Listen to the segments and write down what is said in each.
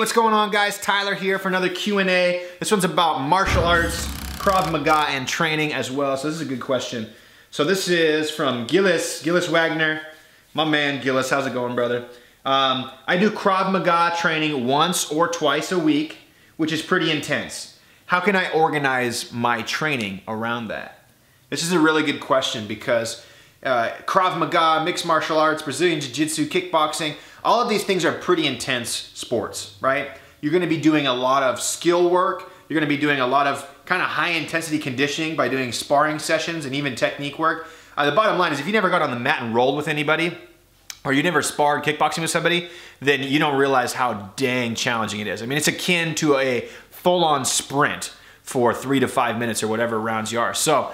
what's going on, guys? Tyler here for another Q&A. This one's about martial arts, Krav Maga, and training as well. So this is a good question. So this is from Gillis Wagner. My man Gillis, how's it going, brother? I do Krav Maga training once or twice a week, which is pretty intense. How can I organize my training around that? This is a really good question because Krav Maga, mixed martial arts, Brazilian Jiu-Jitsu, kickboxing, all of these things are pretty intense sports, right? You're gonna be doing a lot of skill work. You're gonna be doing a lot of kind of high intensity conditioning by doing sparring sessions and even technique work. The bottom line is if you never got on the mat and rolled with anybody, or you never sparred kickboxing with somebody, then you don't realize how dang challenging it is. I mean, it's akin to a full-on sprint for 3 to 5 minutes or whatever rounds you are. So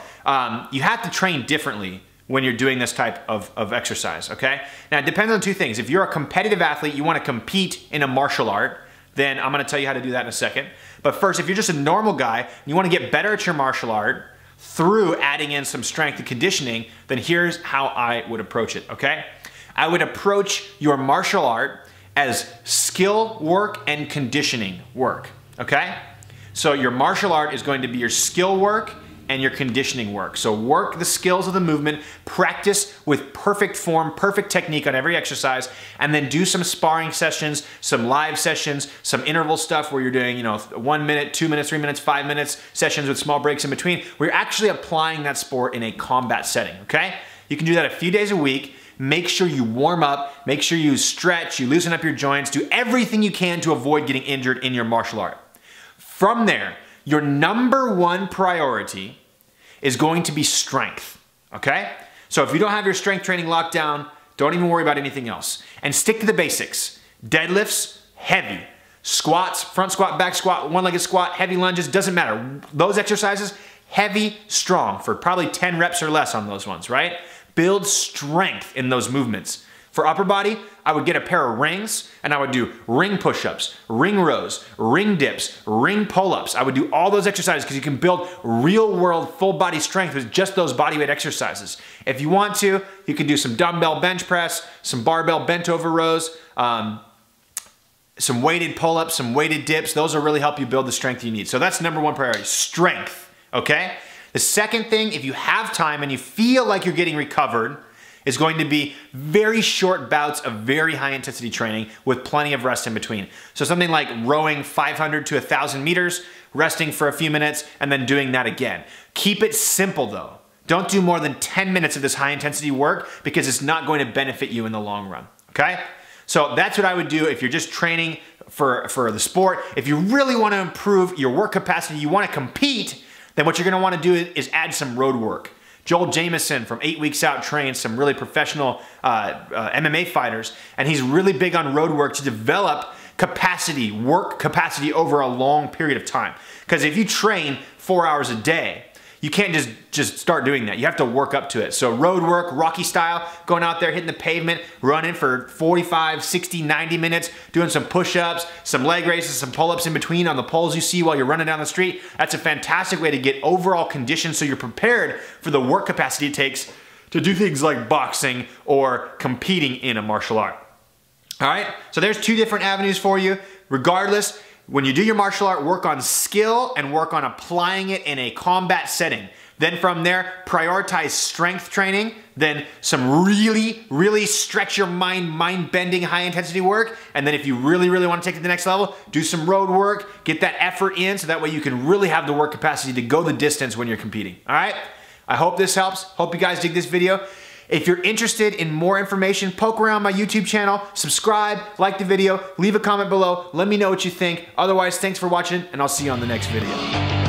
you have to train differently when you're doing this type of exercise, okay? Now, it depends on two things. If you're a competitive athlete, you wanna compete in a martial art, then I'm gonna tell you how to do that in a second. But first, if you're just a normal guy, and you wanna get better at your martial art through adding in some strength and conditioning, then here's how I would approach it, okay? I would approach your martial art as skill work and conditioning work, okay? So your martial art is going to be your skill work and your conditioning work. So work the skills of the movement, practice with perfect form, perfect technique on every exercise, and then do some sparring sessions, some live sessions, some interval stuff where you're doing, 1 minute, 2 minutes, 3 minutes, 5 minutes, sessions with small breaks in between, where you're actually applying that sport in a combat setting, okay? You can do that a few days a week. Make sure you warm up, make sure you stretch, you loosen up your joints, do everything you can to avoid getting injured in your martial art. From there, your number one priority is going to be strength, okay? So if you don't have your strength training locked down, don't even worry about anything else. And stick to the basics. Deadlifts, heavy. Squats, front squat, back squat, one-legged squat, heavy lunges, doesn't matter. Those exercises, heavy, strong, for probably 10 reps or less on those ones, right? Build strength in those movements. For upper body, I would get a pair of rings and I would do ring push-ups, ring rows, ring dips, ring pull-ups. I would do all those exercises because you can build real-world full body strength with just those bodyweight exercises. If you want to, you can do some dumbbell bench press, some barbell bent over rows, some weighted pull-ups, some weighted dips. Those will really help you build the strength you need. So that's number one priority, strength, okay? The second thing, if you have time and you feel like you're getting recovered, is going to be very short bouts of very high intensity training with plenty of rest in between. So something like rowing 500 to 1,000 meters, resting for a few minutes, and then doing that again. Keep it simple though. Don't do more than 10 minutes of this high intensity work because it's not going to benefit you in the long run, okay? So that's what I would do if you're just training for the sport. If you really want to improve your work capacity, you want to compete, then what you're going to want to do is add some road work. Joel Jamieson from 8 Weeks Out trains some really professional MMA fighters, and he's really big on road work to develop capacity, work capacity over a long period of time. Because if you train 4 hours a day, you can't just start doing that. You have to work up to it. So road work, Rocky style, going out there, hitting the pavement, running for 45, 60, 90 minutes, doing some push-ups, some leg raises, some pull-ups in between on the poles you see while you're running down the street. That's a fantastic way to get overall conditioned so you're prepared for the work capacity it takes to do things like boxing or competing in a martial art. All right, so there's two different avenues for you. Regardless, when you do your martial art, work on skill and work on applying it in a combat setting. Then from there, prioritize strength training, then some really stretch your mind-bending high intensity work. And then if you really want to take it to the next level, do some road work, get that effort in so that way you can really have the work capacity to go the distance when you're competing, all right? I hope this helps. Hope you guys dig this video. If you're interested in more information, poke around my YouTube channel, subscribe, like the video, leave a comment below, let me know what you think. Otherwise, thanks for watching, and I'll see you on the next video.